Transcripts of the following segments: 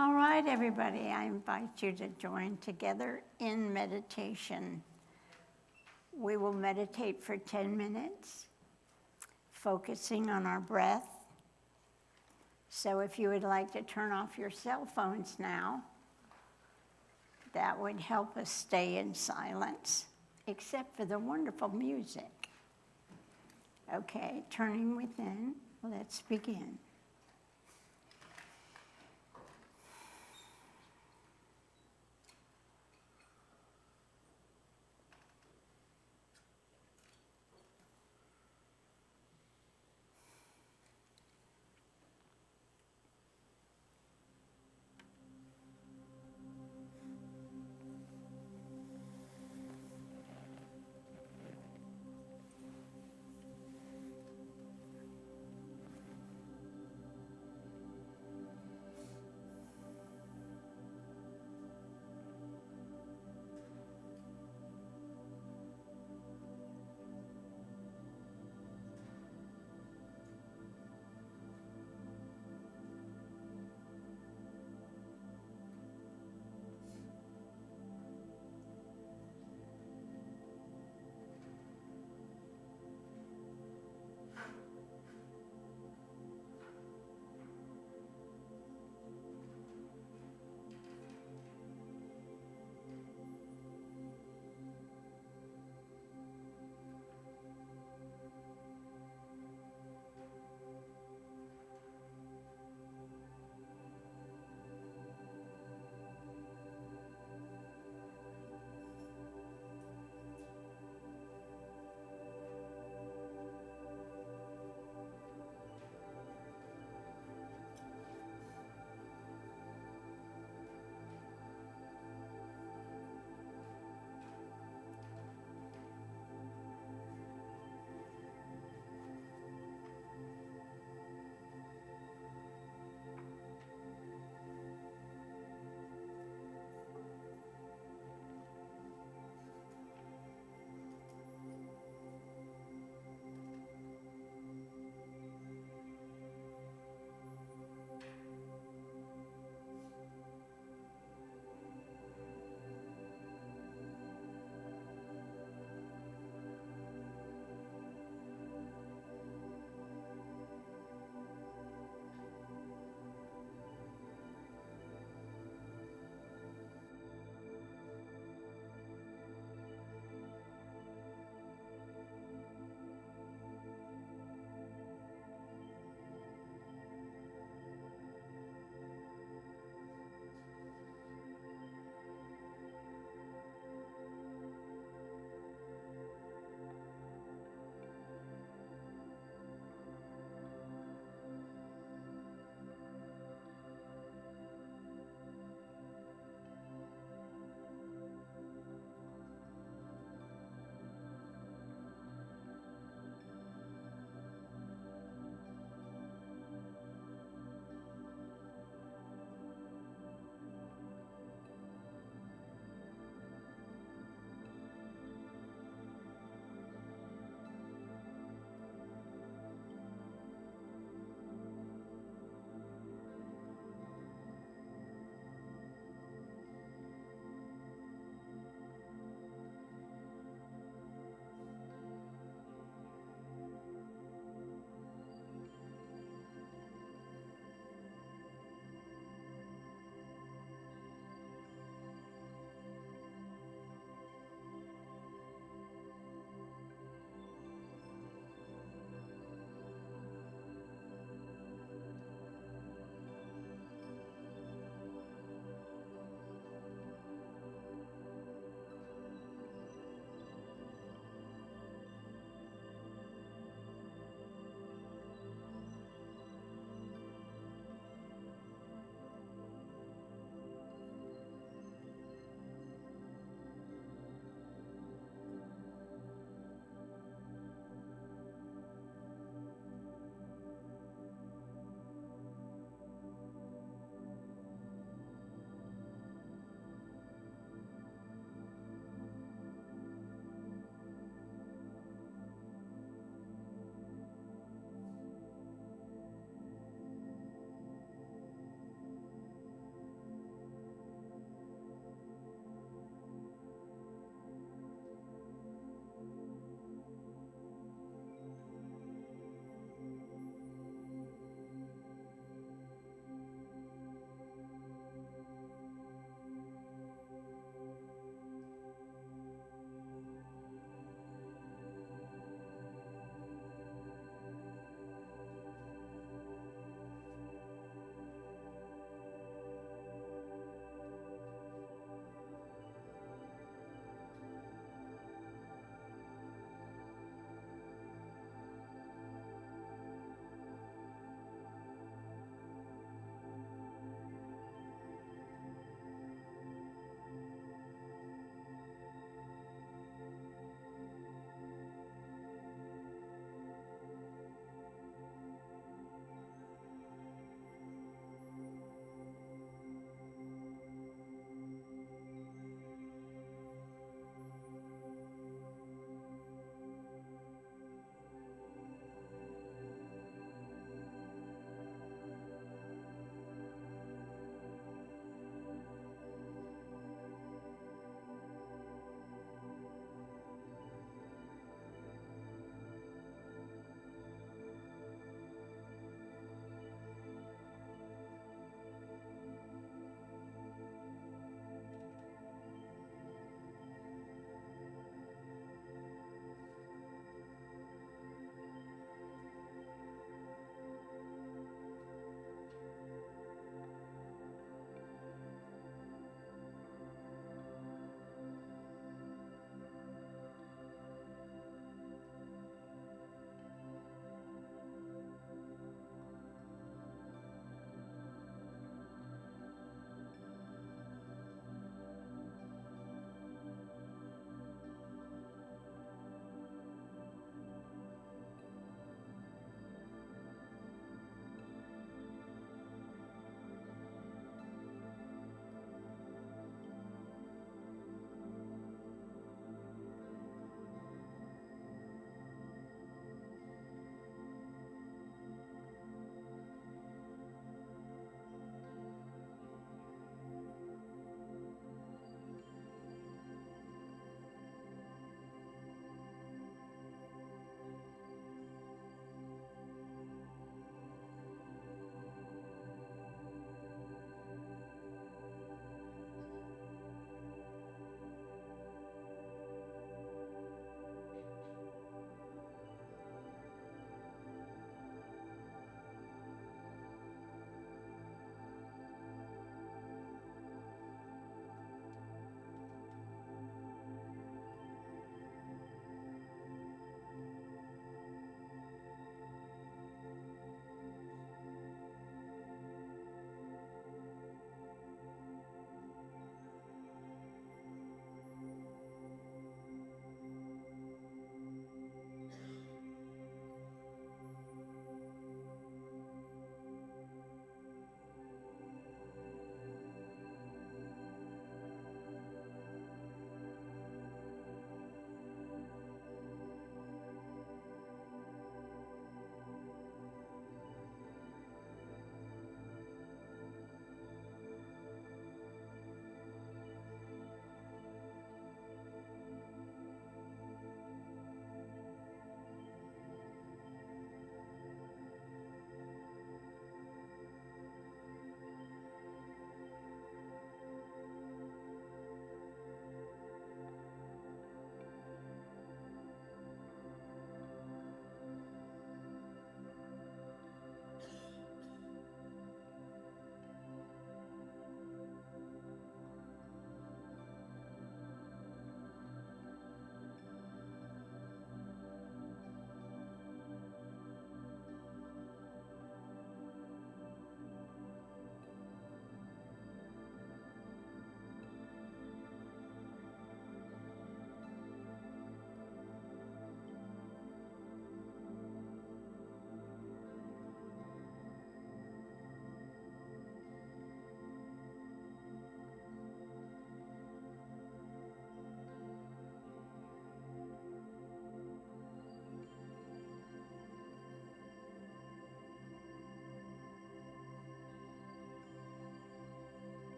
All right, everybody, I invite you to join together in meditation. We will meditate for 10 minutes, focusing on our breath. So if you would like to turn off your cell phones now, that would help us stay in silence, except for the wonderful music. Okay, turning within, let's begin.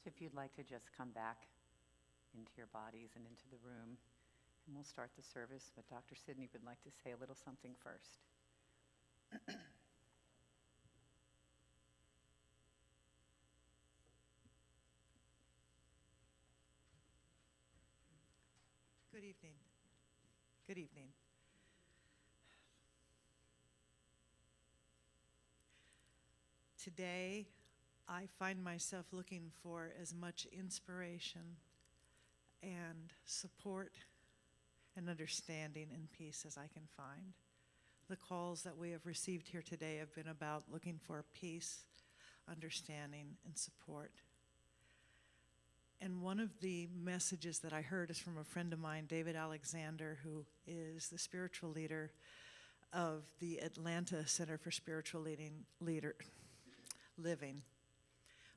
if you'd like to just come back into your bodies and into the room, and we'll start the service, but Dr. Sidney would like to say a little something first. Good evening. Good evening. Today, I find myself looking for as much inspiration and support and understanding and peace as I can find. The calls that we have received here today have been about looking for peace, understanding, and support. And one of the messages that I heard is from a friend of mine, David Alexander, who is the spiritual leader of the Atlanta Center for Spiritual Living.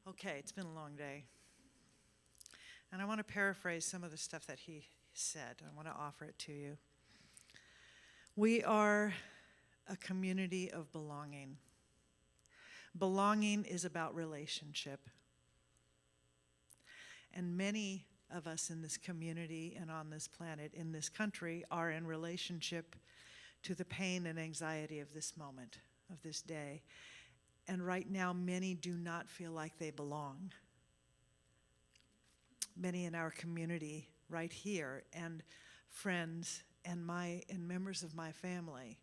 Okay, it's been a long day. And I want to paraphrase some of the stuff that he said. I want to offer it to you. We are a community of belonging. Belonging is about relationship. And many of us in this community and on this planet, in this country, are in relationship to the pain and anxiety of this moment, of this day. And right now, many do not feel like they belong. Many in our community right here, and friends and members of my family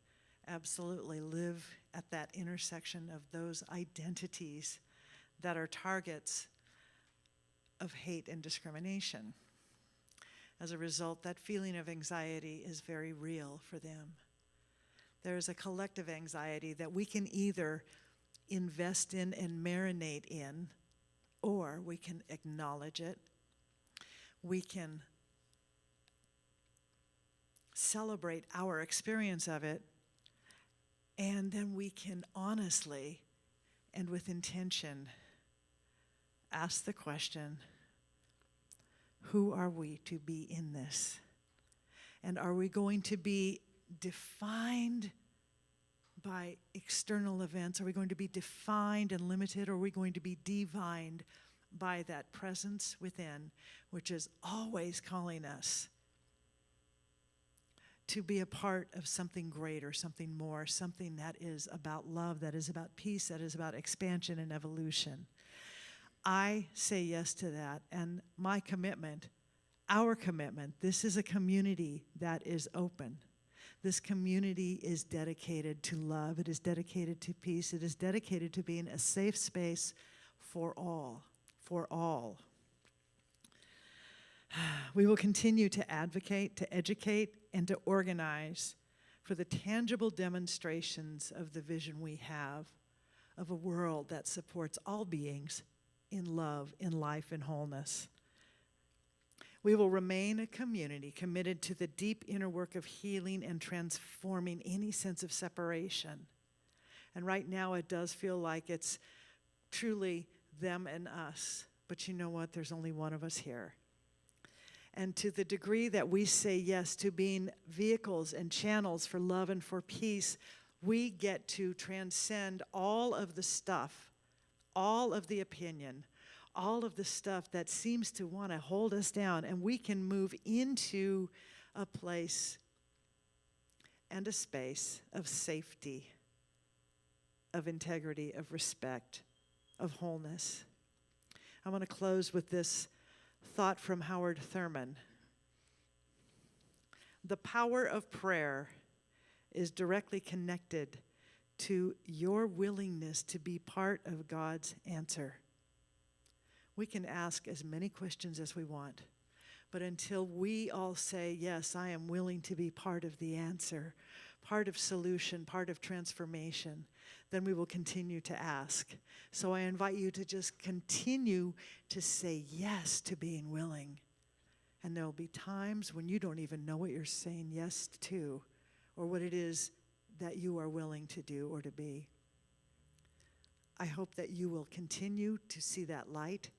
absolutely live at that intersection of those identities that are targets of hate and discrimination. As a result, that feeling of anxiety is very real for them. There is a collective anxiety that we can either invest in and marinate in, or we can acknowledge it. We can celebrate our experience of it, and then we can honestly and with intention ask the question, who are we to be in this? And are we going to be defined by external events? Are we going to be defined and limited, or are we going to be divined by that presence within, which is always calling us to be a part of something greater, something more, something that is about love, that is about peace, that is about expansion and evolution? I say yes to that, and my commitment, our commitment, this is a community that is open. This community is dedicated to love. It is dedicated to peace. It is dedicated to being a safe space for all, for all. We will continue to advocate, to educate, and to organize for the tangible demonstrations of the vision we have of a world that supports all beings in love, in life, in wholeness. We will remain a community committed to the deep inner work of healing and transforming any sense of separation. And right now it does feel like it's truly them and us. But you know what? There's only one of us here. And to the degree that we say yes to being vehicles and channels for love and for peace, we get to transcend all of the stuff, all of the opinion, all of the stuff that seems to want to hold us down, and we can move into a place and a space of safety, of integrity, of respect, of wholeness. I want to close with this thought from Howard Thurman. The power of prayer is directly connected to your willingness to be part of God's answer. We can ask as many questions as we want, but until we all say, yes, I am willing to be part of the answer, part of solution, part of transformation, then we will continue to ask. So I invite you to just continue to say yes to being willing. And there will be times when you don't even know what you're saying yes to, or what it is that you are willing to do or to be. I hope that you will continue to see that light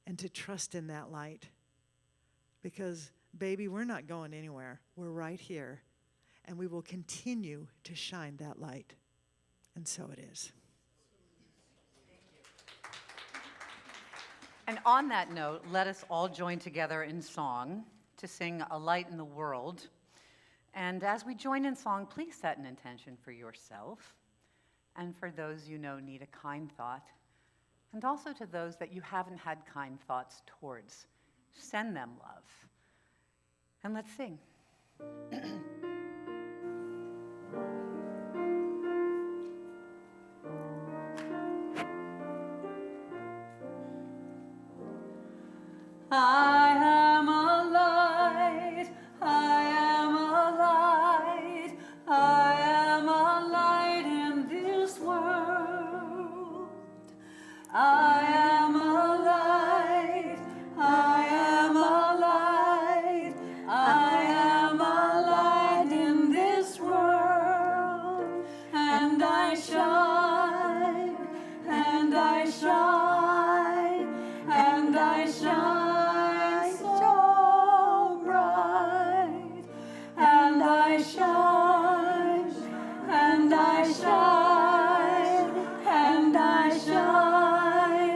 and to trust in that light. Because, baby, we're not going anywhere. We're right here. And we will continue to shine that light. And so it is. And on that note, let us all join together in song to sing A Light in the World. And as we join in song, please set an intention for yourself and for those you know need a kind thought, and also to those that you haven't had kind thoughts towards. Send them love. And let's sing. I am a light, I am a light, I am a light in this world. I am a light, I am a light, I am a light in this world. And I shine, and I shine, and I shine so bright. And I shine, and I shine, and I shine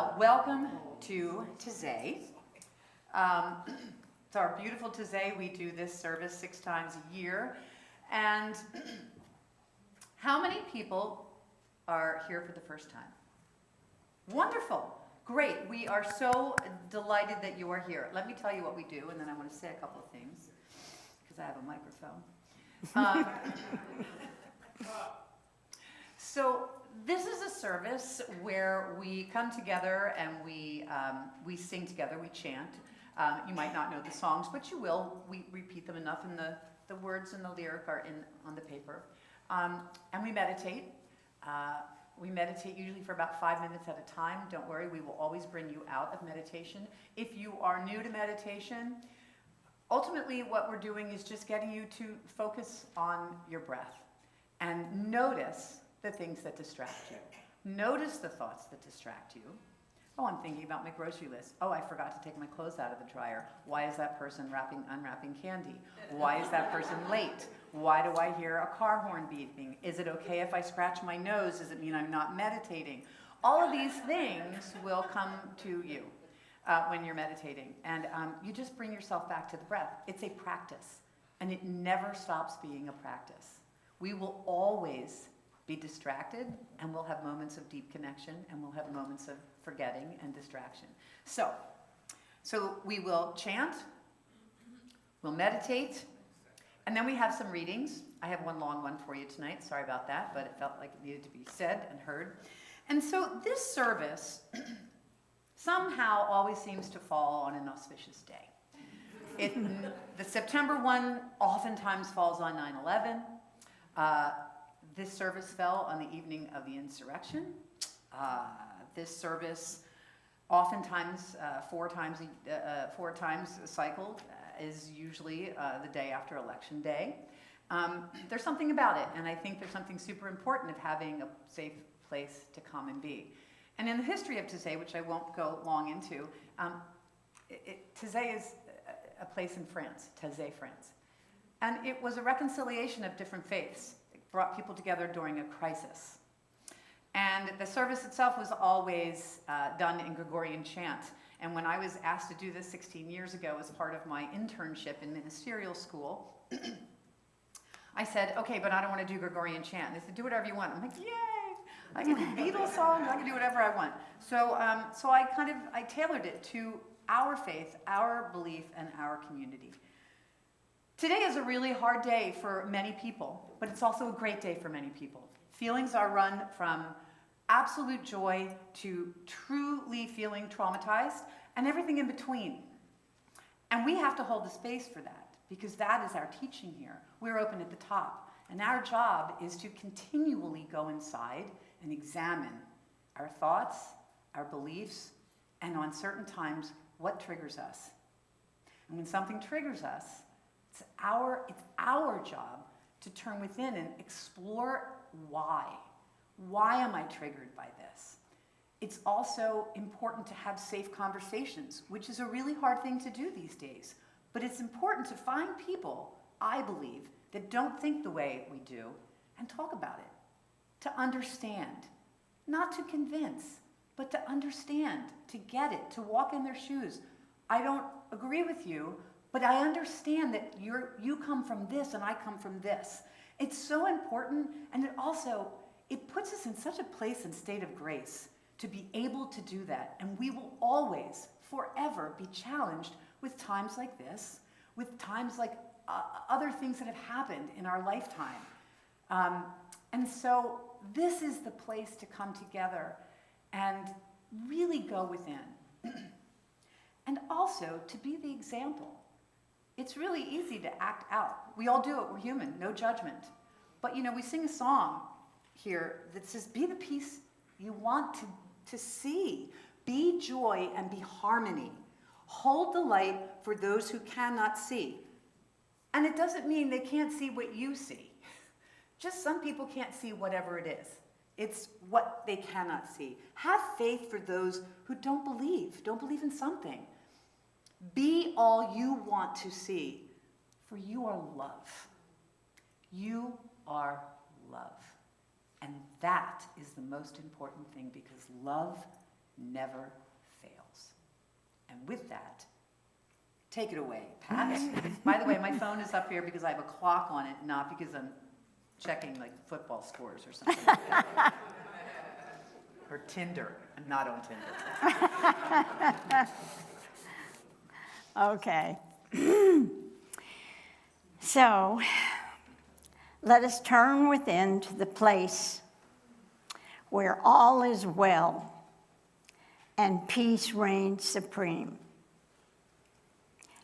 Well, welcome to Taize. It's our beautiful Taize. We do this service 6 times a year. And how many people are here for the first time? Wonderful. Great. We are so delighted that you are here. Let me tell you what we do, and then I want to say a couple of things, because I have a microphone. So this is a service where we come together and we sing together, we chant. You might not know the songs, but you will. We repeat them enough, and the words and the lyric are on the paper. And we meditate. We meditate usually for about 5 minutes at a time. Don't worry, we will always bring you out of meditation. If you are new to meditation, ultimately what we're doing is just getting you to focus on your breath and notice the things that distract you. Notice the thoughts that distract you. Oh, I'm thinking about my grocery list. Oh, I forgot to take my clothes out of the dryer. Why is that person unwrapping candy? Why is that person late? Why do I hear a car horn beeping? Is it okay if I scratch my nose? Does it mean I'm not meditating? All of these things will come to you when you're meditating. And you just bring yourself back to the breath. It's a practice, and it never stops being a practice. We will always be distracted, and we'll have moments of deep connection, and we'll have moments of forgetting and distraction. So we will chant, we'll meditate, and then we have some readings. I have one long one for you tonight. Sorry about that, but it felt like it needed to be said and heard. And so this service somehow always seems to fall on an auspicious day. The September one oftentimes falls on 9/11. This service fell on the evening of the insurrection. This service, oftentimes 4 times cycled, is usually the day after Election Day. There's something about it, and I think there's something super important of having a safe place to come and be. And in the history of Taize, which I won't go long into, Taize is a place in France, Taize, France. And it was a reconciliation of different faiths. It brought people together during a crisis. And the service itself was always done in Gregorian chant. And when I was asked to do this 16 years ago as part of my internship in ministerial school, I said, okay, but I don't want to do Gregorian chant. And they said, do whatever you want. I'm like, yay! I can do Beatles songs, I can do whatever I want. So I tailored it to our faith, our belief, and our community. Today is a really hard day for many people, but it's also a great day for many people. Feelings are run from absolute joy to truly feeling traumatized and everything in between. And we have to hold the space for that because that is our teaching here. We're open at the top, and our job is to continually go inside and examine our thoughts, our beliefs, and on certain times, what triggers us. And when something triggers us, it's our job to turn within and explore why. Why am I triggered by this? It's also important to have safe conversations, which is a really hard thing to do these days. But it's important to find people, I believe, that don't think the way we do and talk about it, to understand, not to convince, but to understand, to get it, to walk in their shoes. I don't agree with you, but I understand that you come from this and I come from this. It's so important, and it puts us in such a place and state of grace to be able to do that. And we will always, forever, be challenged with times like this, with times like other things that have happened in our lifetime. And so this is the place to come together and really go within. And also to be the example. It's really easy to act out. We all do it, we're human, no judgment. But we sing a song here that says, be the peace you want to see. Be joy and be harmony. Hold the light for those who cannot see. And it doesn't mean they can't see what you see. Just some people can't see whatever it is. It's what they cannot see. Have faith for those who don't believe in something. Be all you want to see, for you are love. You are love. And that is the most important thing, because love never fails. And with that, take it away, Pat. By the way, my phone is up here because I have a clock on it, not because I'm checking like football scores or something like that. Or Tinder. I'm not on Tinder. Okay. So, let us turn within to the place where all is well and peace reigns supreme.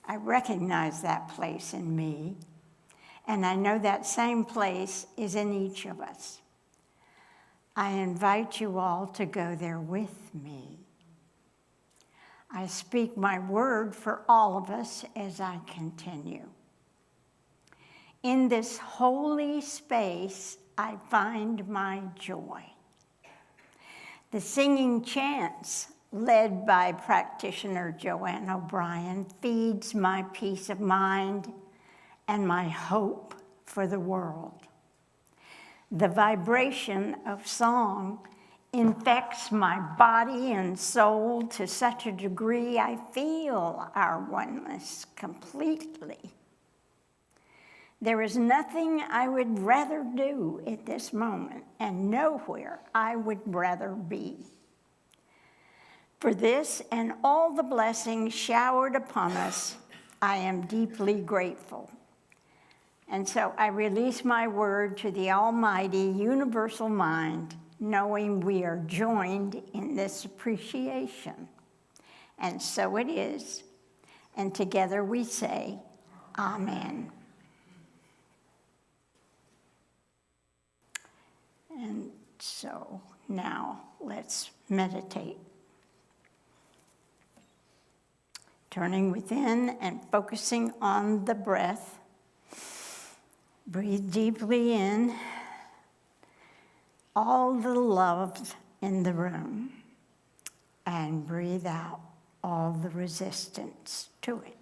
I recognize that place in me, and I know that same place is in each of us. I invite you all to go there with me. I speak my word for all of us as I continue. In this holy space, I find my joy. The singing chants led by practitioner Joanne O'Brien feeds my peace of mind and my hope for the world. The vibration of song infects my body and soul to such a degree I feel our oneness completely. There is nothing I would rather do at this moment, and nowhere I would rather be. For this and all the blessings showered upon us, I am deeply grateful. And so I release my word to the almighty universal mind, knowing we are joined in this appreciation. And so it is. And together we say, Amen. And so now let's meditate. Turning within and focusing on the breath. Breathe deeply in all the love in the room, and breathe out all the resistance to it.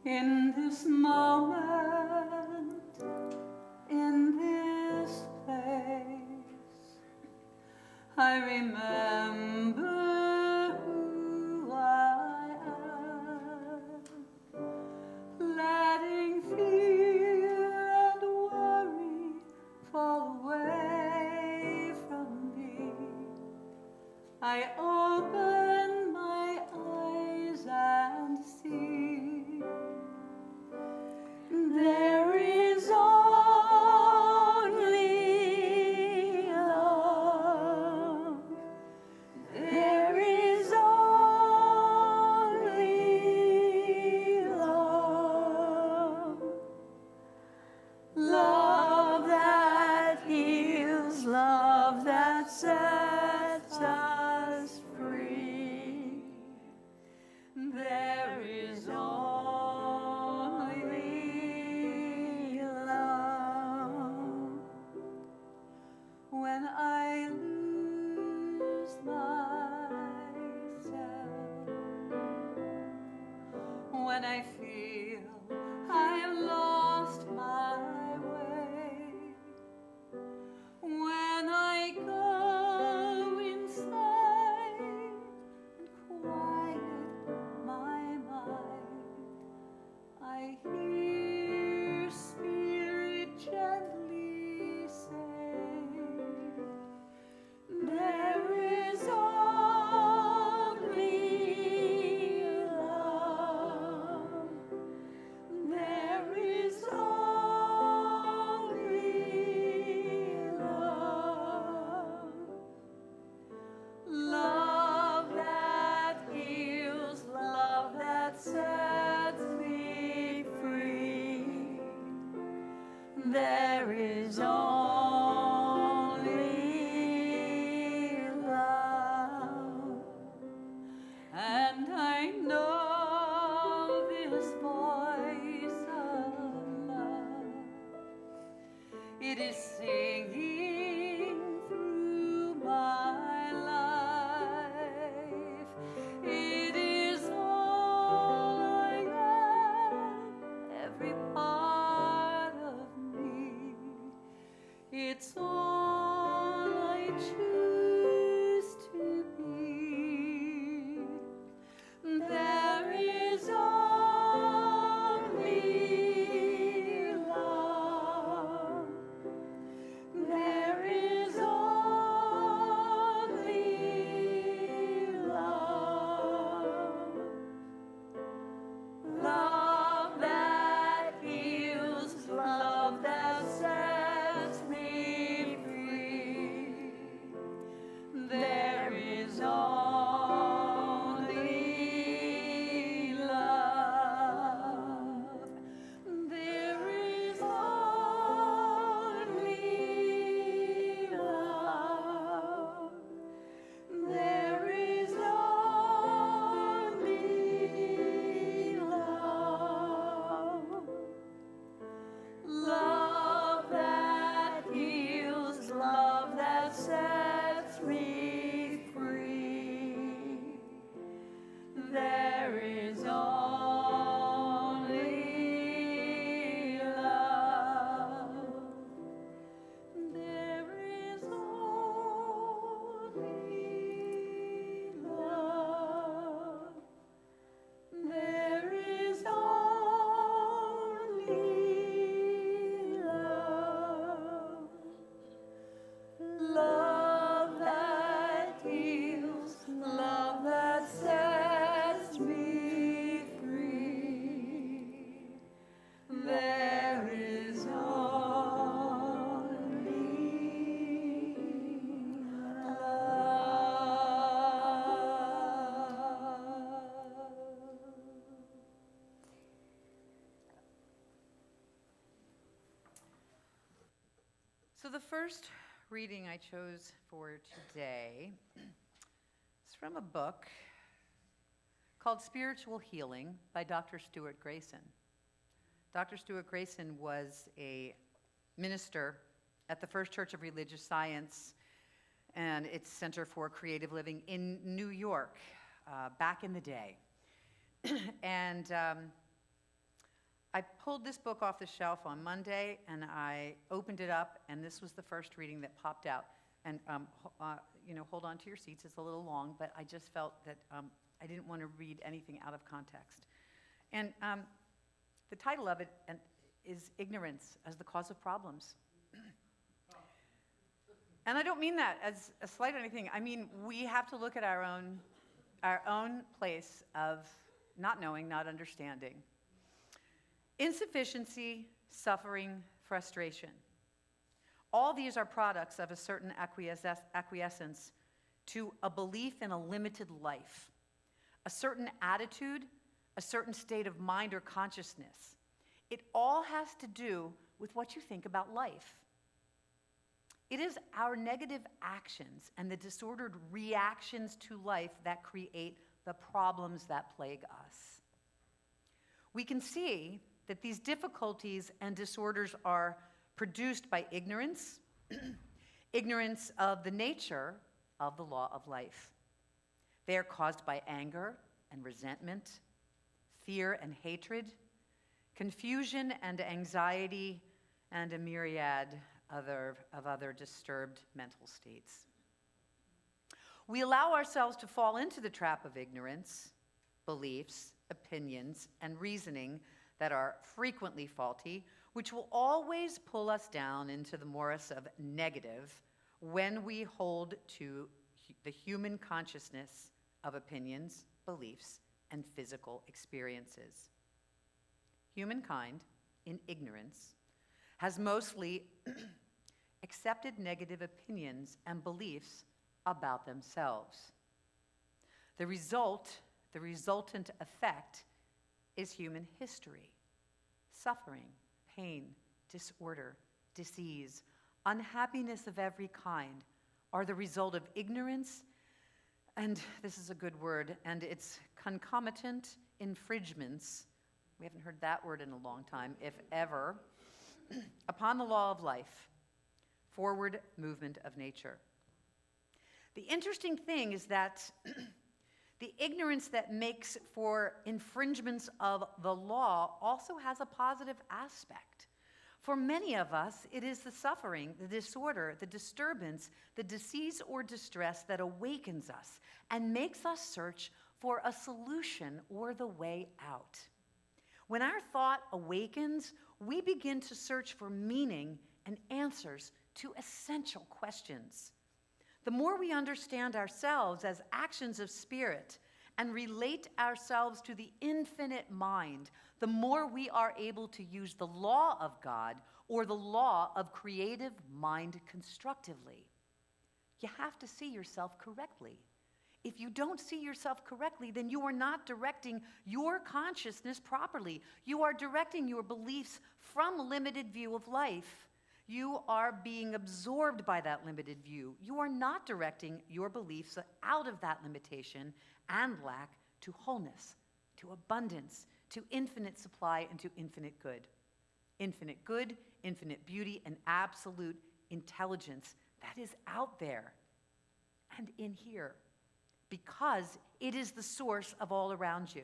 In this moment, in this place, I remember who I am, letting fear and worry fall away from me. I open my eyes and see there is only love. There is only love. Love that heals, love that sets us free. There is only love. When I lose myself, when I feel I have lost my way, when I go inside and quiet my mind, I hear Spirit gently say, there is only love. There is only love. Love that heals, love that sets me free. There is only love. And I know this voice of love. It is singing through my life. It is all I am, every part of me. It's all I choose to be. There is only love. There is only love. Love that heals, love that sets me free. There is only love. There is only love. There is only love. Love that heals, love that sets me free. There is only love. There is only love. There is only love. Love that heals, love that sets me free. There is only love. So the first reading I chose for today is from a book called Spiritual Healing by Dr. Stuart Grayson. Dr. Stuart Grayson was a minister at the First Church of Religious Science and its Center for Creative Living in New York back in the day. And I pulled this book off the shelf on Monday, and I opened it up, and this was the first reading that popped out. And hold on to your seats. It's a little long, but I just felt that I didn't want to read anything out of context. And the title of it is Ignorance as the Cause of Problems. And I don't mean that as a slight or anything. I mean, we have to look at our own place of not knowing, not understanding. Insufficiency, suffering, frustration. All these are products of a certain acquiescence to a belief in a limited life, a certain attitude, a certain state of mind or consciousness. It all has to do with what you think about life. It is our negative actions and the disordered reactions to life that create the problems that plague us. We can see that these difficulties and disorders are produced by ignorance, ignorance of the nature of the law of life. They are caused by anger and resentment, fear and hatred, confusion and anxiety, and a myriad of other disturbed mental states. We allow ourselves to fall into the trap of ignorance, beliefs, opinions, and reasoning that are frequently faulty, which will always pull us down into the morass of negative when we hold to the human consciousness of opinions, beliefs, and physical experiences. Humankind, in ignorance, has mostly accepted negative opinions and beliefs about themselves. The resultant effect is human history. Suffering, pain, disorder, disease, unhappiness of every kind are the result of ignorance, and this is a good word, and its concomitant infringements, we haven't heard that word in a long time, if ever, upon the law of life, forward movement of nature. The interesting thing is that the ignorance that makes for infringements of the law also has a positive aspect. For many of us, it is the suffering, the disorder, the disturbance, the disease or distress that awakens us and makes us search for a solution or the way out. When our thought awakens, we begin to search for meaning and answers to essential questions. The more we understand ourselves as actions of spirit and relate ourselves to the infinite mind, the more we are able to use the law of God or the law of creative mind constructively. You have to see yourself correctly. If you don't see yourself correctly, then you are not directing your consciousness properly. You are directing your beliefs from a limited view of life. You are being absorbed by that limited view. You are not directing your beliefs out of that limitation and lack to wholeness, to abundance, to infinite supply, and to infinite good. Infinite good, infinite beauty, and absolute intelligence that is out there and in here, because it is the source of all around you.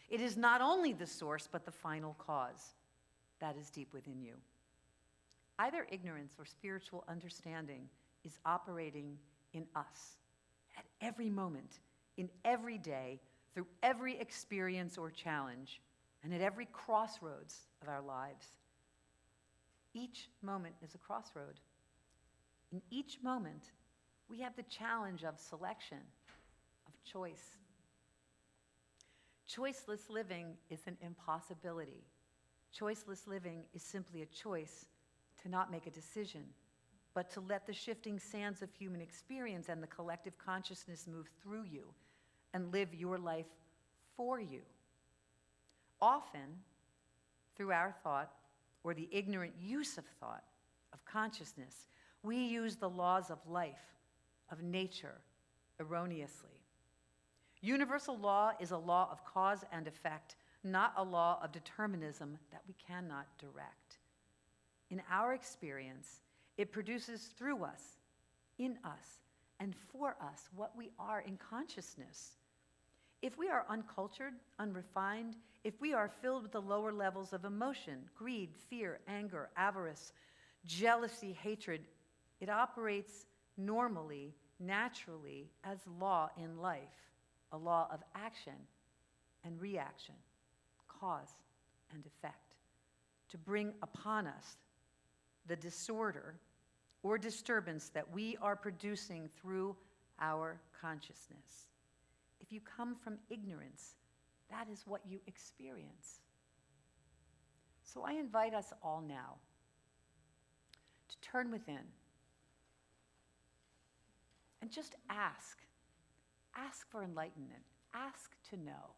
It is not only the source, but the final cause that is deep within you. Either ignorance or spiritual understanding is operating in us at every moment, in every day, through every experience or challenge, and at every crossroads of our lives. Each moment is a crossroad. In each moment, we have the challenge of selection, of choice. Choiceless living is an impossibility. Choiceless living is simply a choice to not make a decision, but to let the shifting sands of human experience and the collective consciousness move through you and live your life for you. Often, through our thought or the ignorant use of thought, of consciousness, we use the laws of life, of nature, erroneously. Universal law is a law of cause and effect, not a law of determinism that we cannot direct. In our experience, it produces through us, in us, and for us what we are in consciousness. If we are uncultured, unrefined, if we are filled with the lower levels of emotion, greed, fear, anger, avarice, jealousy, hatred, it operates normally, naturally, as law in life, a law of action and reaction, cause and effect, to bring upon us the disorder or disturbance that we are producing through our consciousness. If you come from ignorance, that is what you experience. So I invite us all now to turn within and just ask. Ask for enlightenment. Ask to know.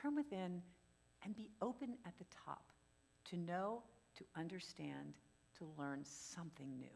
Turn within and be open at the top to know, to understand, to learn something new.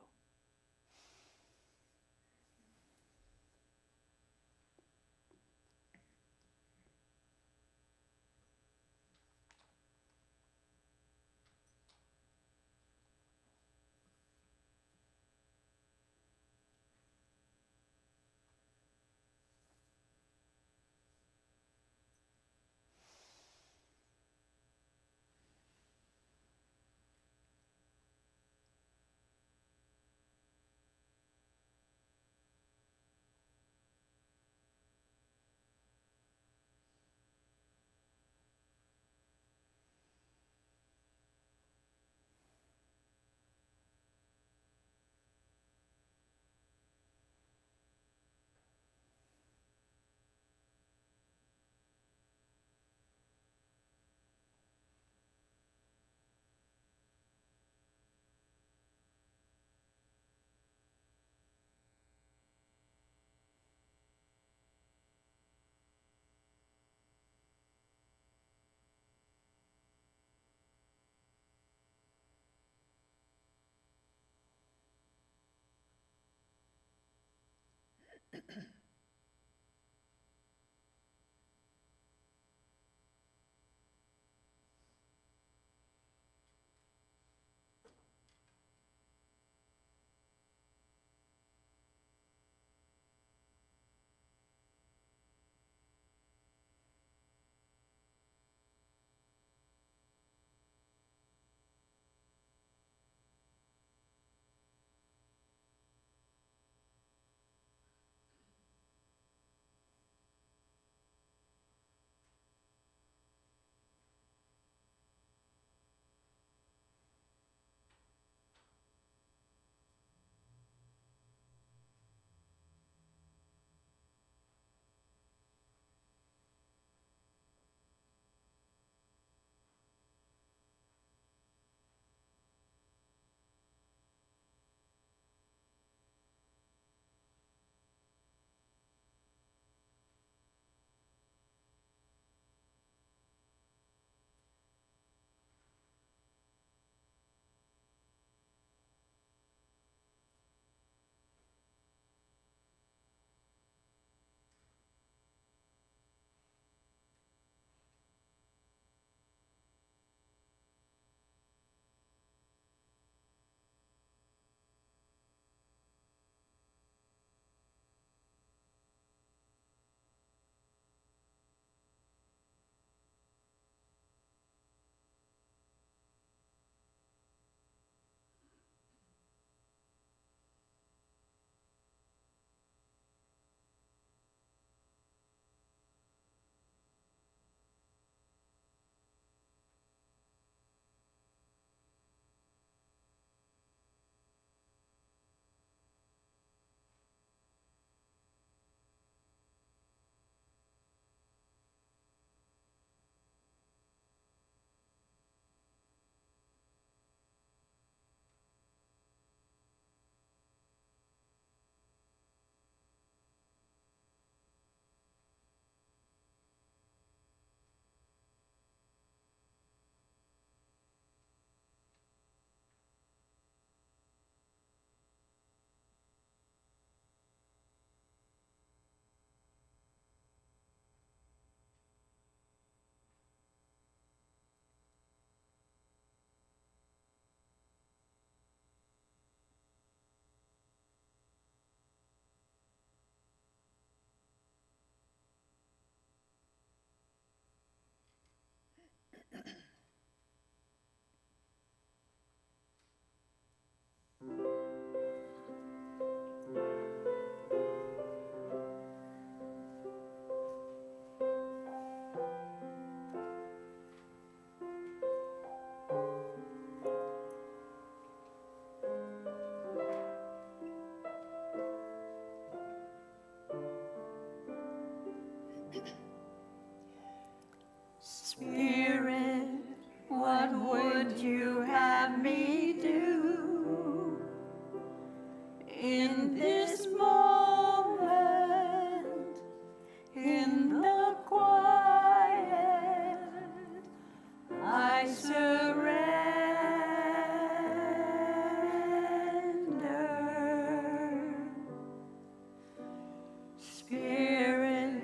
Spirit,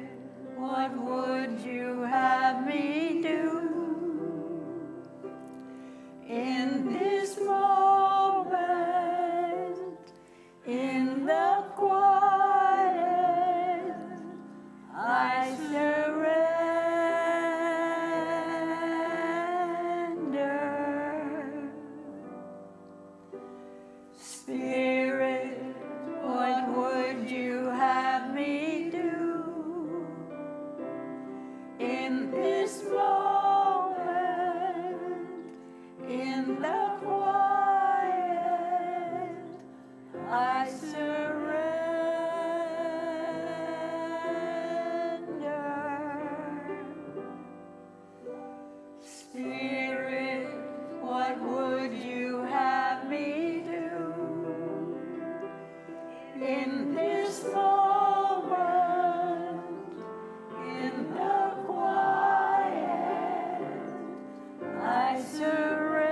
what would you have me do in this moment, in the quiet, I surrender. Spirit, what would you have me do in this moment, in the quiet, I surrender. Spirit, what would you have me do in this moment, in the quiet, I surrender.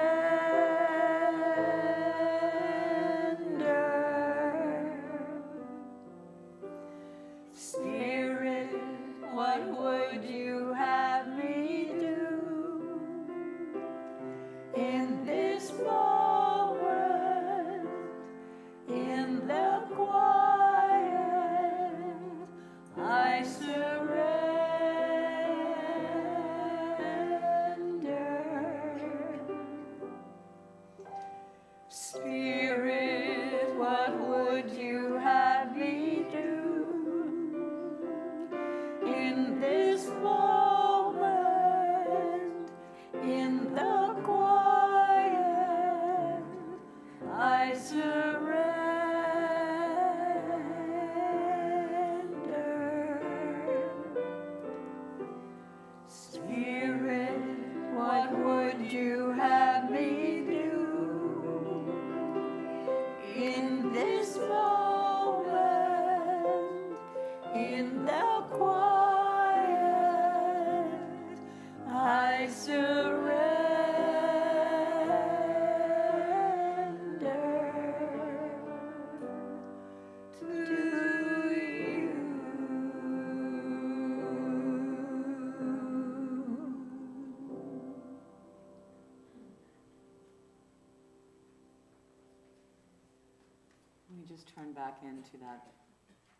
Spirit, what would you have me do in this moment, in the quiet, I surrender. Spirit, what would you have me do in this moment, in the quiet, I surrender. Spirit, what would you have me do in this moment, in the quiet, I surrender to you. We just turn back into that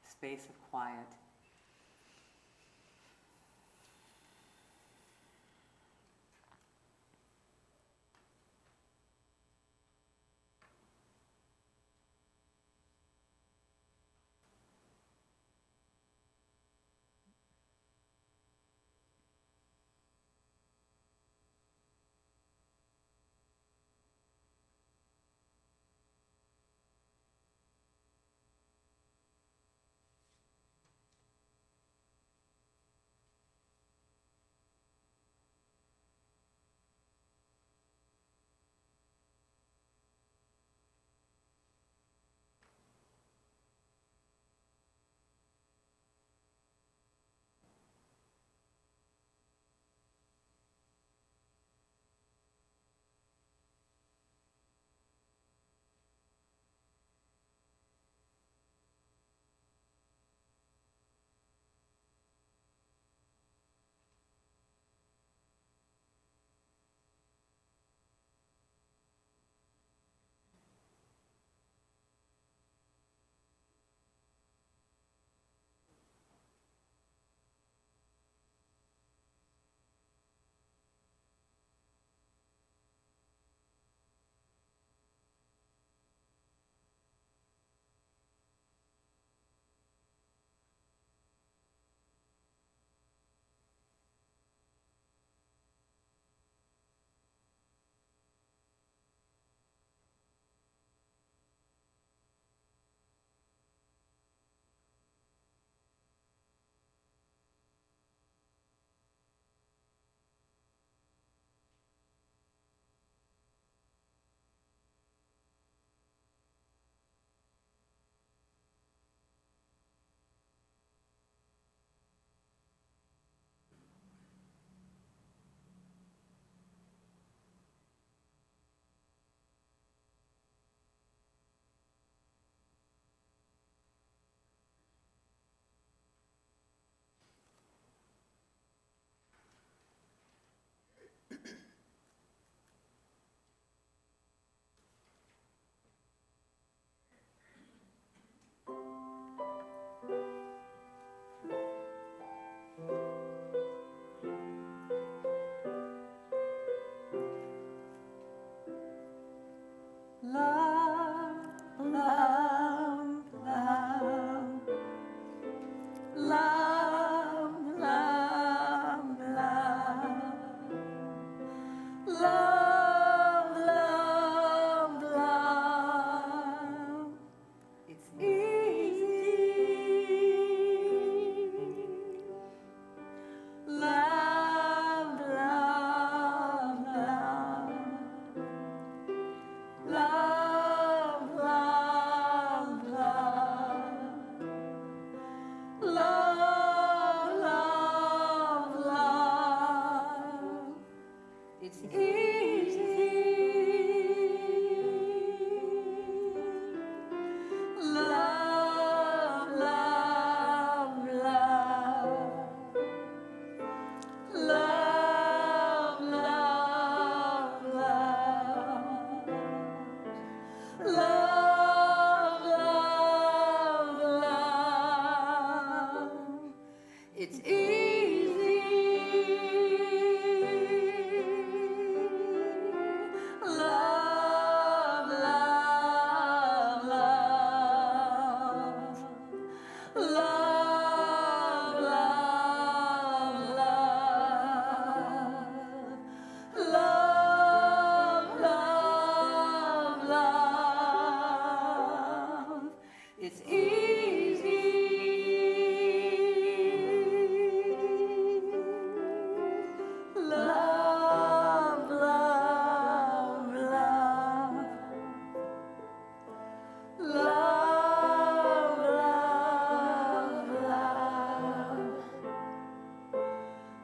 space of quiet. It's easy. Love, love, love. Love, love, love. Love, love, love. It's easy. Love, love, love. Love, love, love.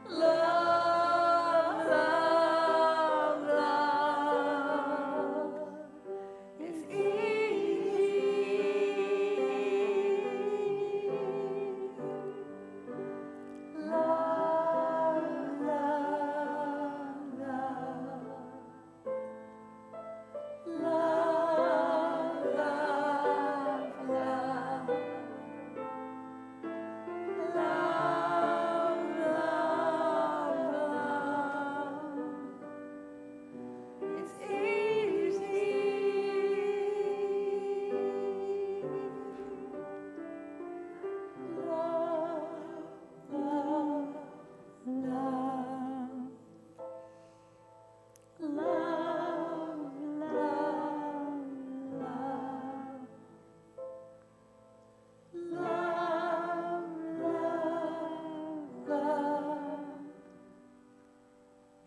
Love, love, love. It's easy. Love, love, love. Love, love, love. Love, love, love. It's easy. Love, love, love. Love, love, love. Love, love, love.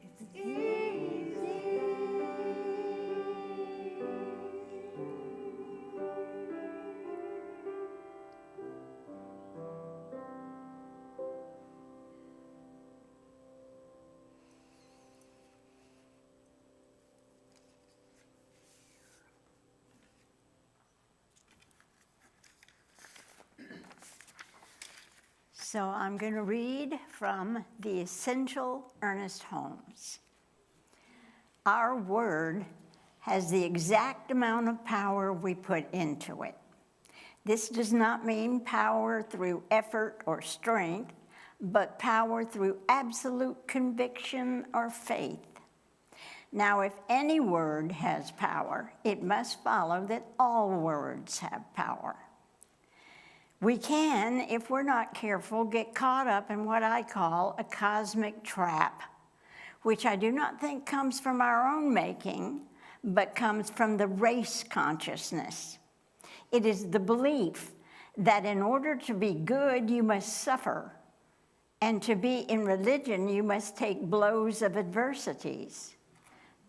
It's easy. So I'm going to read from the Essential Ernest Holmes. Our word has the exact amount of power we put into it. This does not mean power through effort or strength, but power through absolute conviction or faith. Now, if any word has power, it must follow that all words have power. We can, if we're not careful, get caught up in what I call a cosmic trap, which I do not think comes from our own making, but comes from the race consciousness. It is the belief that in order to be good, you must suffer, and to be in religion, you must take blows of adversities.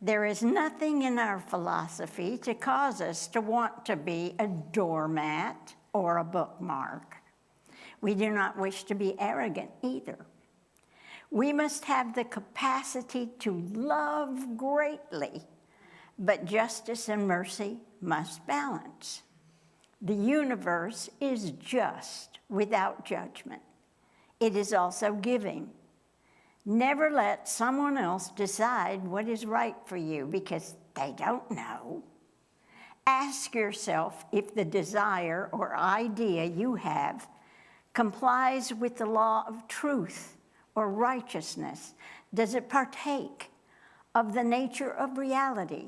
There is nothing in our philosophy to cause us to want to be a doormat or a bookmark. We do not wish to be arrogant either. We must have the capacity to love greatly, but justice and mercy must balance. The universe is just without judgment. It is also giving. Never let someone else decide what is right for you because they don't know. Ask yourself if the desire or idea you have complies with the law of truth or righteousness. Does it partake of the nature of reality?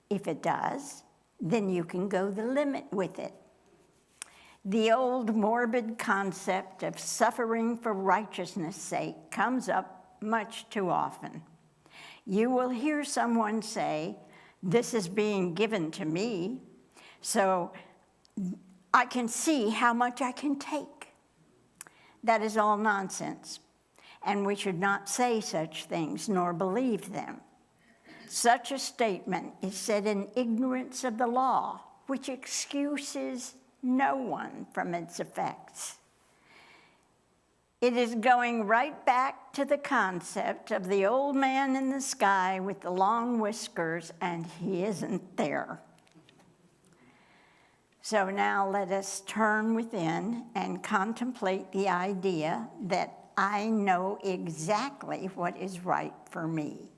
If it does, then you can go the limit with it. The old morbid concept of suffering for righteousness' sake comes up much too often. You will hear someone say, "This is being given to me, so I can see how much I can take." That is all nonsense, and we should not say such things nor believe them. Such a statement is said in ignorance of the law, which excuses no one from its effects. It is going right back to the concept of the old man in the sky with the long whiskers, and he isn't there. So now let us turn within and contemplate the idea that I know exactly what is right for me.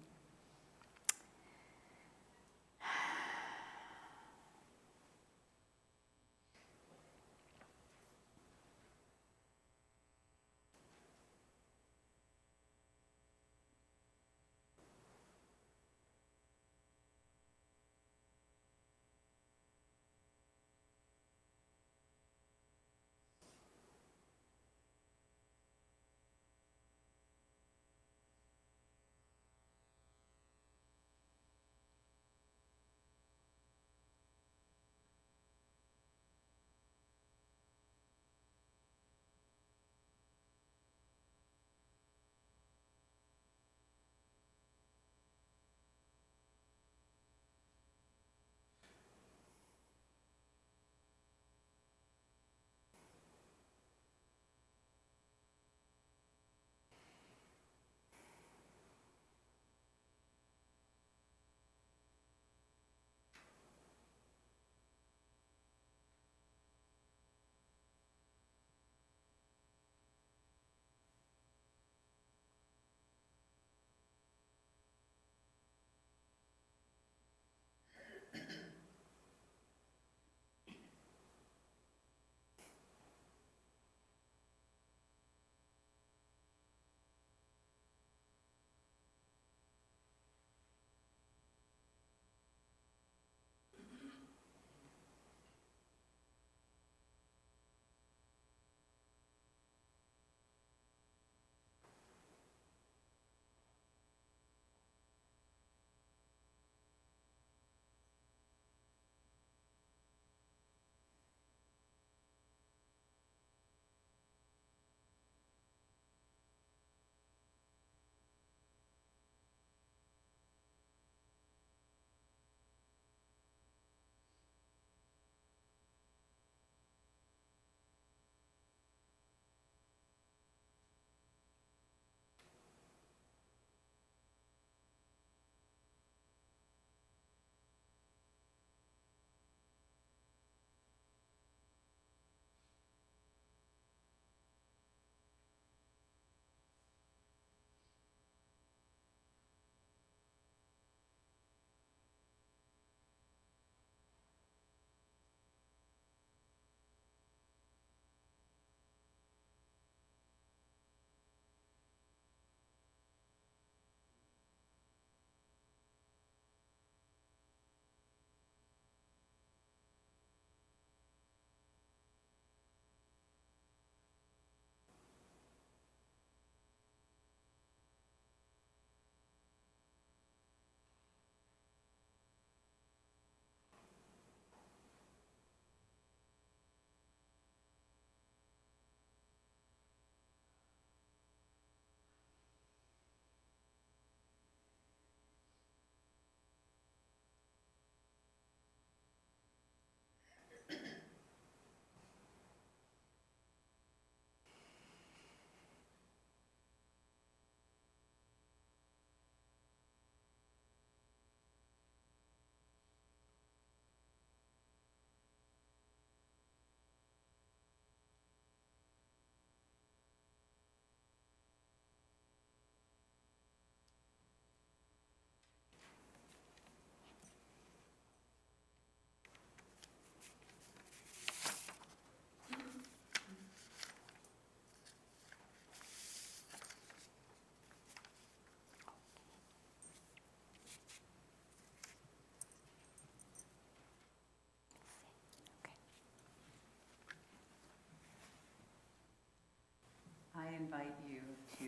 invite you to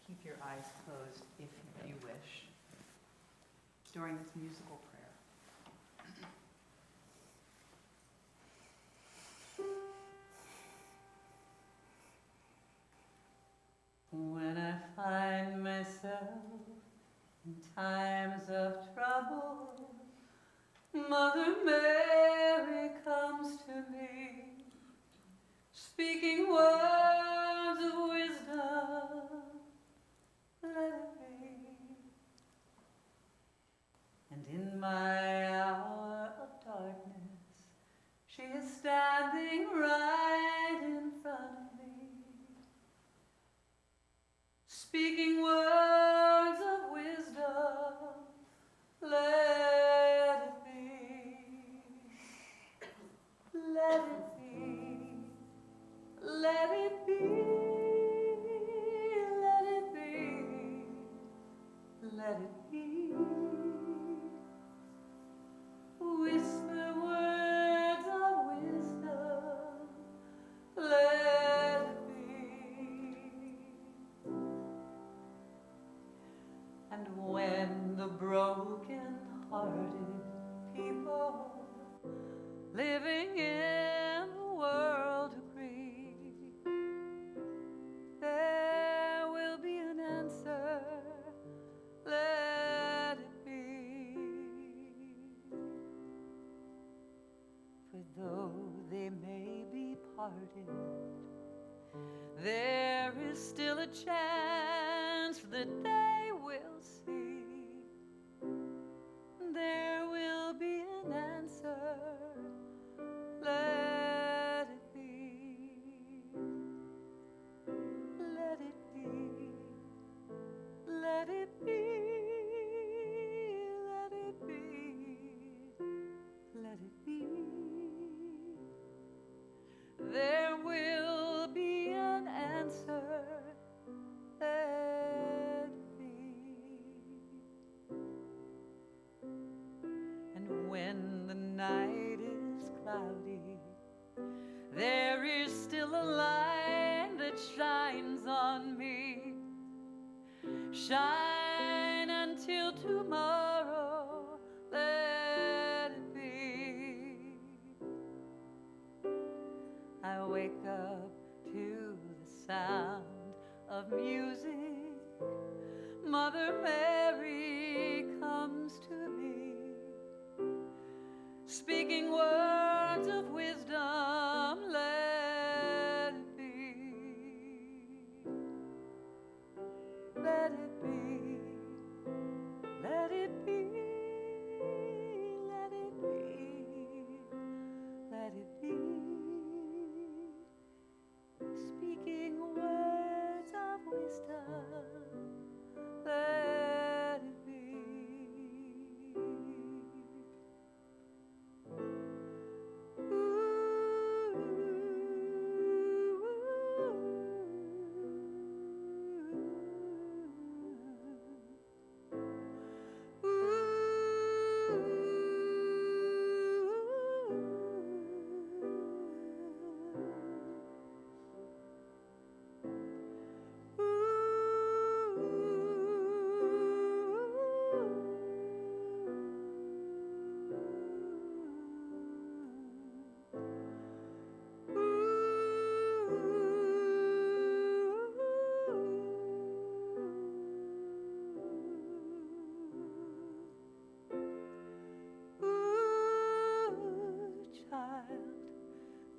keep your eyes closed if you wish during this musical prayer. When I find myself in times of trouble, Mother Mary comes to me, speaking words of wisdom, let it be. And in my hour of darkness, she is standing right in front of me, speaking words of wisdom, let it be. Let it be. Let it be. Let it be. Let it be. Whisper words of wisdom, let it be. And when the broken-hearted people living in the world agree, there will be an answer, let it be. For though they may be parted, there is still a chance that they will see. There will be an answer, let it be. Let it be. Let it be. Let it be. Let it be. There will be an answer, let it be. And when the night is cloudy, there is still a light that shines on me. Shine until tomorrow, let it be. I wake up to the sound of music. Mother Mary comes to me, speaking words of wisdom, let it be. Let it be. Let it be. Let it be. Let it be. Speaking words of wisdom, let it be.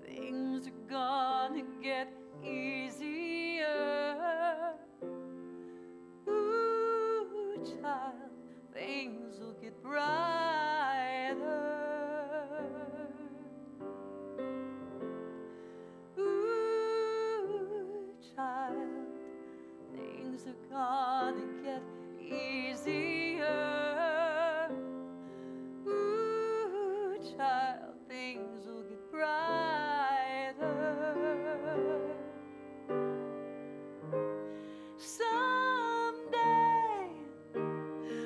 Things are gonna get easier. Ooh, child, things will get brighter. Ooh, child, things are gonna get easier. Ooh, child, things will get brighter. Someday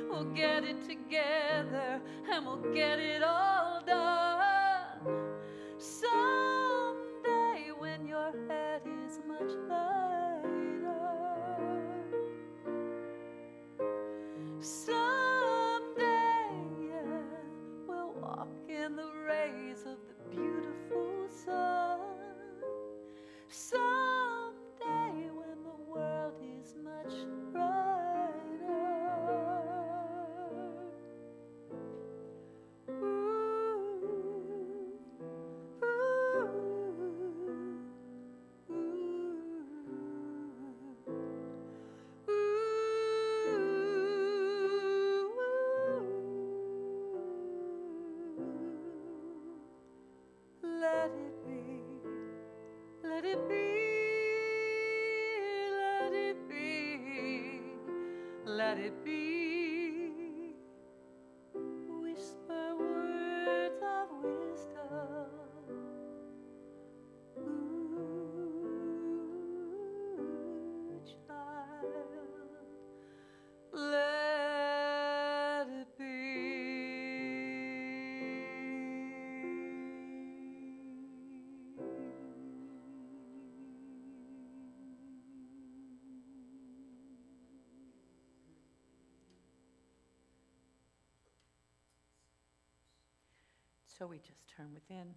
we'll get it together and we'll get it all done. Someday when your head is much lighter. let it be. Whisper words of wisdom. Ooh, child, let it be. So we just turn within.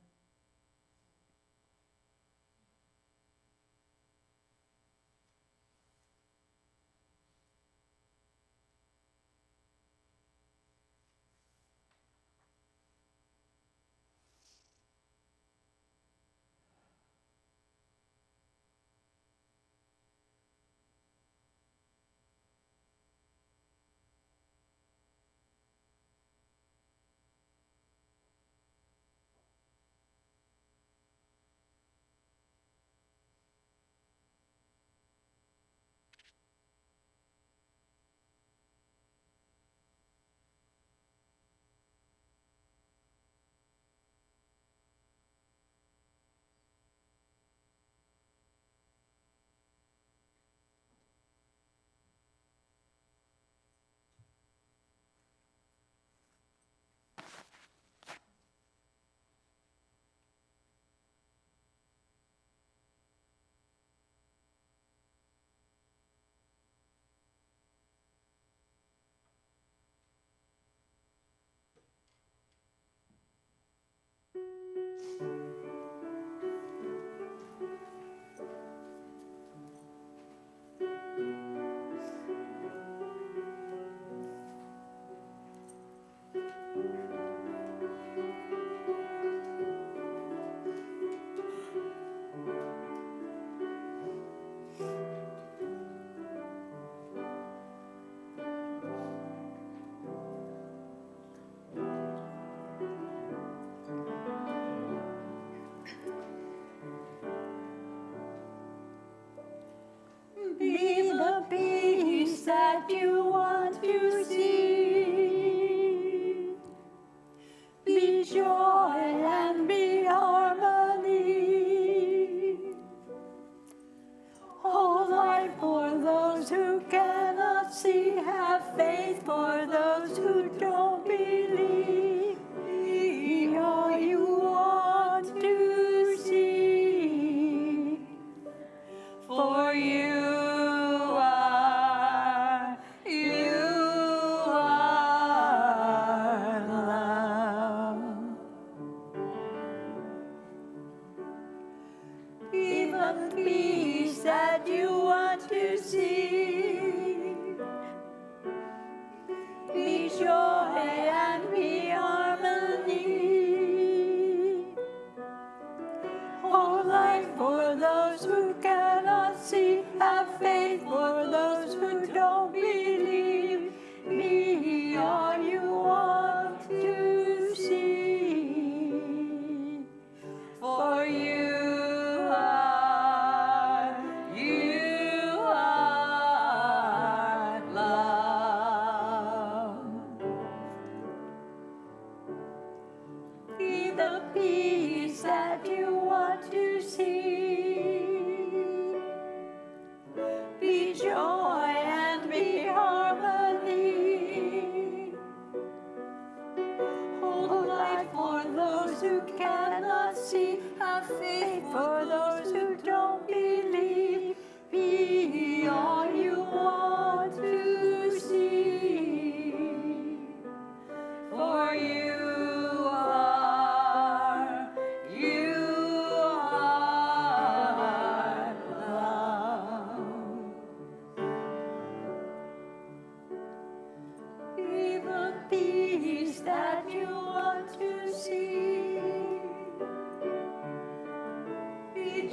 Be the peace that you want to see. Be joy and be harmony. Hold light for those who cannot see. Have faith for those who don't believe. Be all you want to see. For you are love. Be the peace that you want to see. Be joy and be harmony. Hold light for those who cannot see. Have faith for those who don't believe. Be all you want to see. For you are love. Be the peace that you want to see. Be joy and be harmony. Hold light for those who cannot see. Have faith for those who don't believe. Be all you want to see. For you are love. Be the peace that you want to see. Be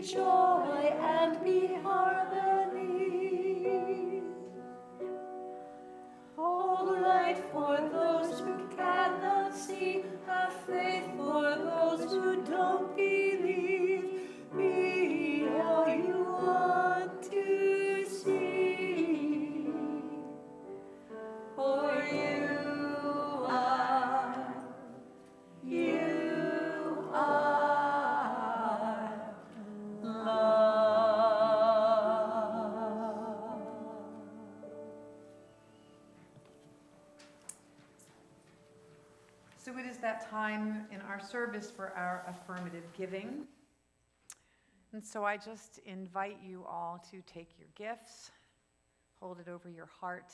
joy and be harmony. Hold light for those who cannot see, have faith for those who don't believe. Be all you want to see. For you are love. So it is that time in our service for our affirmative giving. And so I just invite you all to take your gifts, hold it over your heart,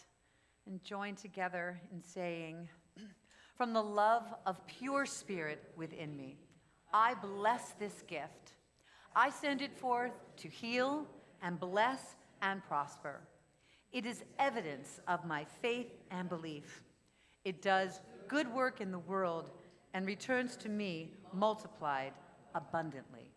and join together in saying, from the love of pure spirit within me, I bless this gift. I send it forth to heal and bless and prosper. It is evidence of my faith and belief. It does good work in the world and returns to me multiplied abundantly.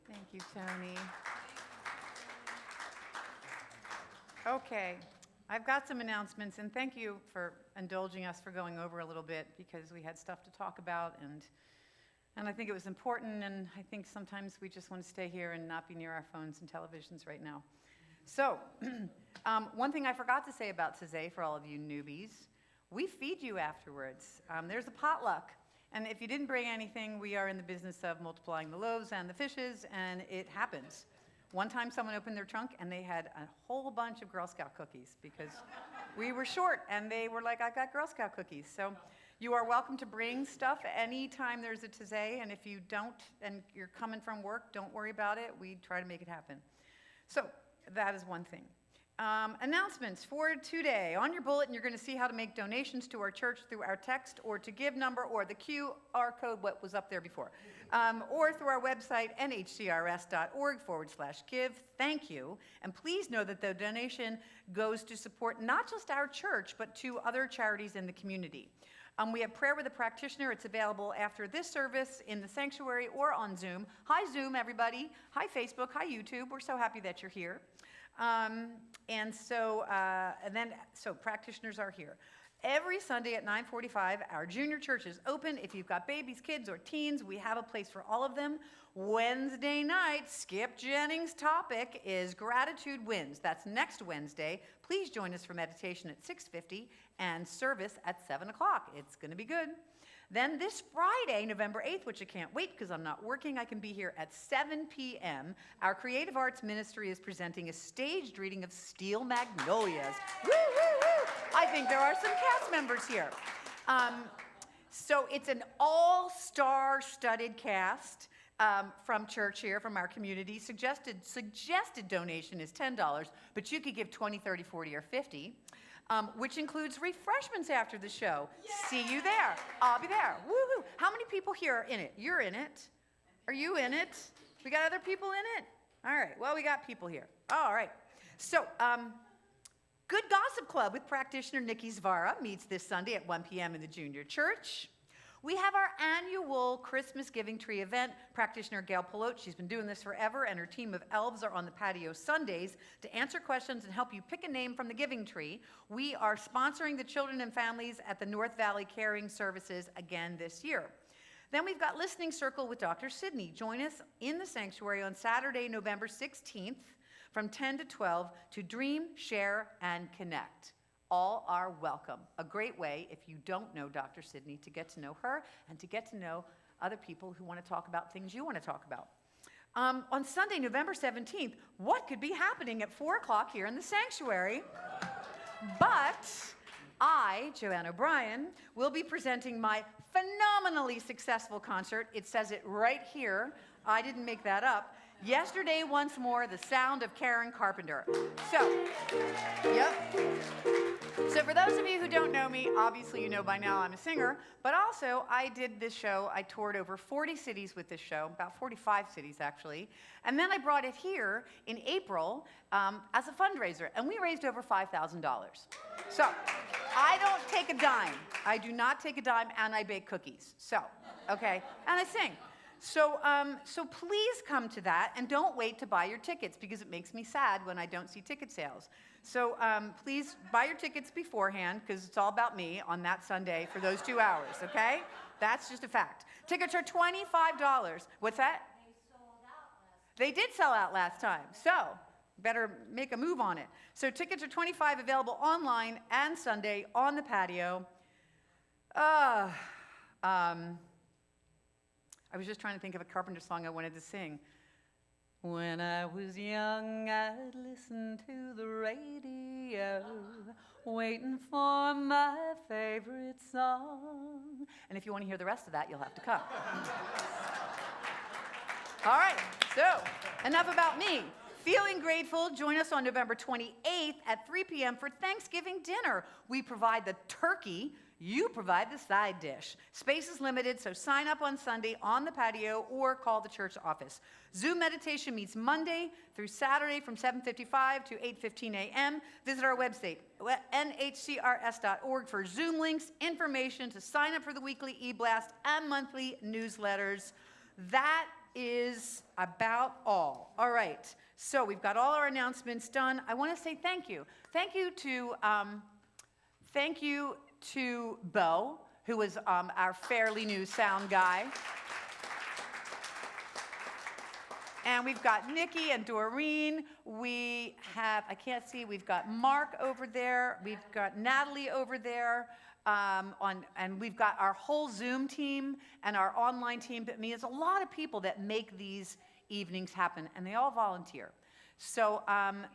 Thank you, Tony. Okay, I've got some announcements, and thank you for indulging us for going over a little bit because we had stuff to talk about, and I think it was important, and I think sometimes we just want to stay here and not be near our phones and televisions right now. So, one thing I forgot to say about Taize for all of you newbies, we feed you afterwards. There's a potluck. And if you didn't bring anything, we are in the business of multiplying the loaves and the fishes, and it happens. One time someone opened their trunk and they had a whole bunch of Girl Scout cookies because we were short and they were like, I got Girl Scout cookies. So you are welcome to bring stuff anytime there's a Taize, and if you don't and you're coming from work, don't worry about it. We try to make it happen. So that is one thing. Announcements for today. On your bulletin, you're going to see how to make donations to our church through our text or to give number or the QR code, what was up there before, or through our website, nhcrs.org/give. Thank you. And please know that the donation goes to support not just our church, but to other charities in the community. We have prayer with a practitioner. It's available after this service in the sanctuary or on Zoom. Hi, Zoom, everybody. Hi, Facebook. Hi, YouTube. We're so happy that you're here. So practitioners are here. Every Sunday at 9:45, our junior church is open. If you've got babies, kids, or teens, we have a place for all of them. Wednesday night, Skip Jennings' topic is Gratitude Wins. That's next Wednesday. Please join us for meditation at 6:50 and service at 7 o'clock. It's going to be good. Then this Friday, November 8th, which I can't wait because I'm not working, I can be here at 7 p.m. Our Creative Arts Ministry is presenting a staged reading of Steel Magnolias. Woo, woo, woo! I think there are some cast members here. So it's an all-star studded cast from church here, from our community. Suggested donation is $10, but you could give 20, 30, 40, or 50. Which includes refreshments after the show. Yay! See you there. I'll be there. Woohoo! How many people here are in it? You're in it. Are you in it? We got other people in it? All right. Well, we got people here. All right. So, Good Gossip Club with practitioner Nikki Zvara meets this Sunday at 1 p.m. in the junior church. We have our annual Christmas Giving Tree event. Practitioner Gail Pelote, she's been doing this forever, and her team of elves are on the patio Sundays to answer questions and help you pick a name from the giving tree. We are sponsoring the children and families at the North Valley Caring Services again this year. Then we've got Listening Circle with Dr. Sidney. Join us in the sanctuary on Saturday, November 16th from 10 to 12 to dream, share, and connect. All are welcome. A great way, if you don't know Dr. Sidney, to get to know her and to get to know other people who want to talk about things you want to talk about. On Sunday, November 17th, what could be happening at 4 o'clock here in the sanctuary? But I, Joanne O'Brien, will be presenting my phenomenally successful concert. It says it right here. I didn't make that up. Yesterday, Once More, The Sound of Karen Carpenter. So, yep. So for those of you who don't know me, obviously you know by now I'm a singer, but also I did this show, I toured over 40 cities with this show, about 45 cities actually, and then I brought it here in April as a fundraiser, and we raised over $5,000. So I don't take a dime. I do not take a dime, and I bake cookies. So, okay, and I sing. So please come to that, and don't wait to buy your tickets, because it makes me sad when I don't see ticket sales. So please buy your tickets beforehand, because it's all about me on that Sunday for those 2 hours, okay? That's just a fact. Tickets are $25. What's that? They did sell out last time, so better make a move on it. So tickets are $25, available online and Sunday on the patio. I was just trying to think of a Carpenter song I wanted to sing. When I was young, I'd listen to the radio, waiting for my favorite song. And if you want to hear the rest of that, you'll have to come. All right, so enough about me. Feeling grateful, join us on November 28th at 3 p.m. for Thanksgiving dinner. We provide the turkey. You provide the side dish. Space is limited, so sign up on Sunday on the patio or call the church office. Zoom meditation meets Monday through Saturday from 7:55 to 8:15 a.m. Visit our website, nhcrs.org, for Zoom links, information to sign up for the weekly e-blast and monthly newsletters. That is about all. All right, so we've got all our announcements done. I want to say thank you. Thank you to Bo, who was our fairly new sound guy. And we've got Nikki and Doreen. We have, I can't see, we've got Mark over there. We've got Natalie over there. And we've got our whole Zoom team and our online team. I mean, it's a lot of people that make these evenings happen, and they all volunteer. So,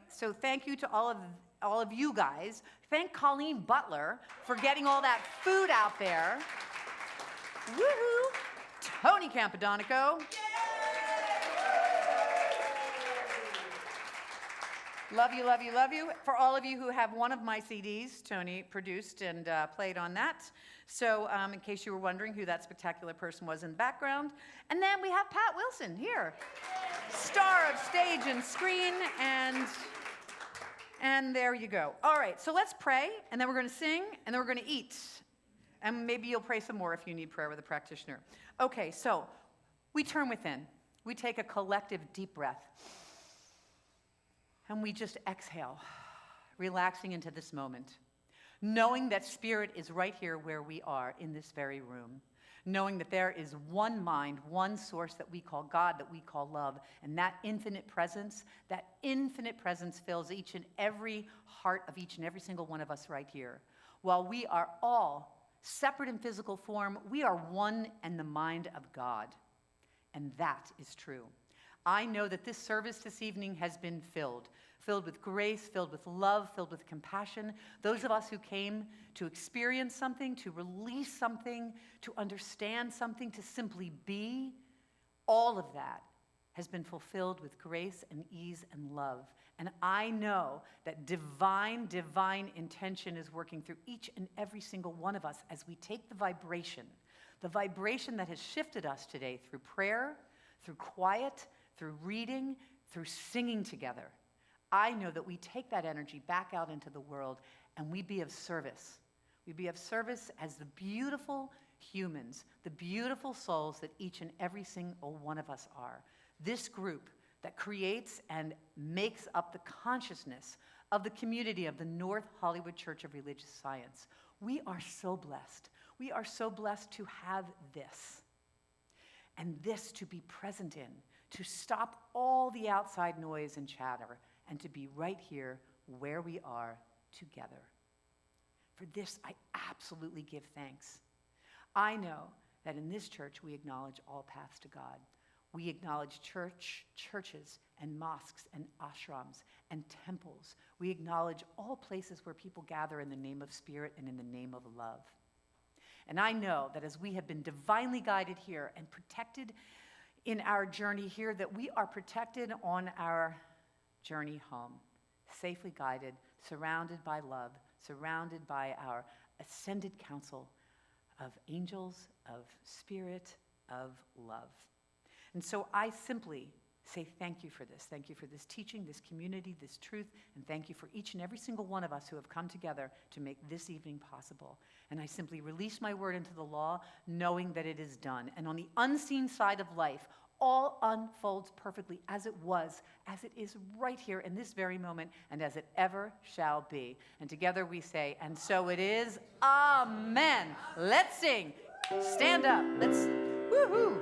so thank you to all of you guys. Thank Colleen Butler for getting all that food out there. Woohoo! Tony Campadonico. Love you, love you, love you. For all of you who have one of my CDs, Tony produced and played on that. So in case you were wondering who that spectacular person was in the background. And then we have Pat Wilson here, star of stage and screen, and there you go. All right, so let's pray, and then we're going to sing, and then we're going to eat. And maybe you'll pray some more if you need prayer with a practitioner. Okay, so we turn within. We take a collective deep breath. And we just exhale, relaxing into this moment, knowing that Spirit is right here where we are in this very room, knowing that there is one mind, one source that we call God, that we call love, and that infinite presence fills each and every heart of each and every single one of us right here. While we are all separate in physical form, we are one in the mind of God, and that is true. I know that this service this evening has been filled with grace, filled with love, filled with compassion. Those of us who came to experience something, to release something, to understand something, to simply be, all of that has been fulfilled with grace and ease and love. And I know that divine intention is working through each and every single one of us as we take the vibration that has shifted us today through prayer, through quiet, through reading, through singing together. I know that we take that energy back out into the world and we be of service. We be of service as the beautiful humans, the beautiful souls that each and every single one of us are. This group that creates and makes up the consciousness of the community of the North Hollywood Church of Religious Science. We are so blessed. We are so blessed to have this, and this to be present in, to stop all the outside noise and chatter, and to be right here where we are together. For this, I absolutely give thanks. I know that in this church, we acknowledge all paths to God. We acknowledge churches, and mosques, and ashrams, and temples. We acknowledge all places where people gather in the name of Spirit and in the name of love. And I know that as we have been divinely guided here and protected in our journey here, that we are protected on our journey home, safely guided, surrounded by love, surrounded by our ascended council of angels, of Spirit, of love. And so I simply say thank you for this. Thank you for this teaching, this community, this truth, and thank you for each and every single one of us who have come together to make this evening possible. And I simply release my word into the law, knowing that it is done. And on the unseen side of life, all unfolds perfectly as it was, as it is right here in this very moment, and as it ever shall be. And together we say, and so it is, amen. Let's sing. Stand up. Let's, woohoo.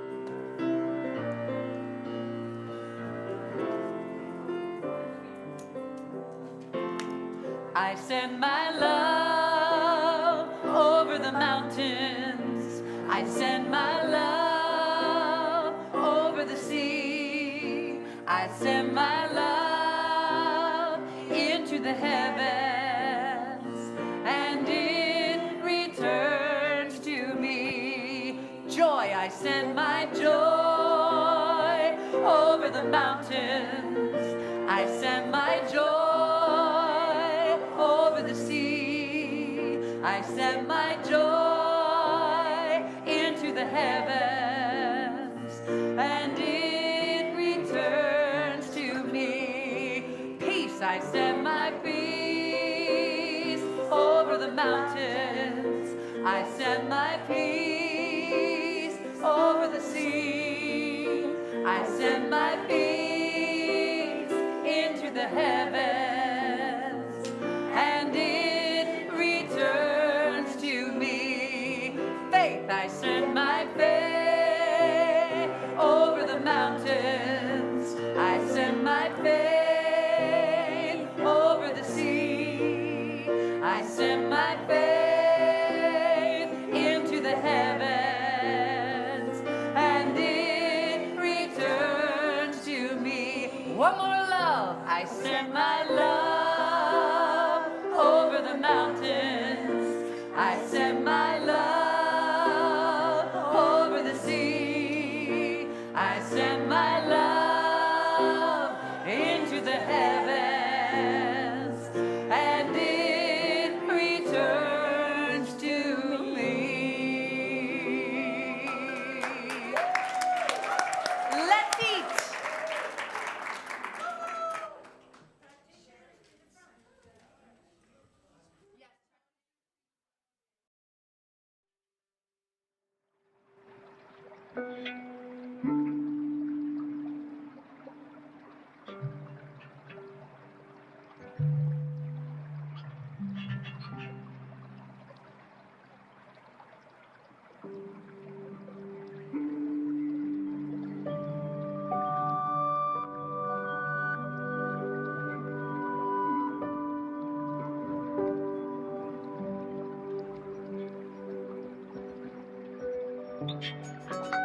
I send my love over the mountains. I send my love over the sea. I send my love into the heavens, and it returns to me. Joy, I send my joy over the mountains. I send my joy over the sea. I send my joy into the heavens, and it returns to me. Peace, I send my peace over the mountains. I send my peace over the sea. I send my peace into the heavens, and it returns to me. Faith, I send my faith over the mountains. I send my faith Thank you.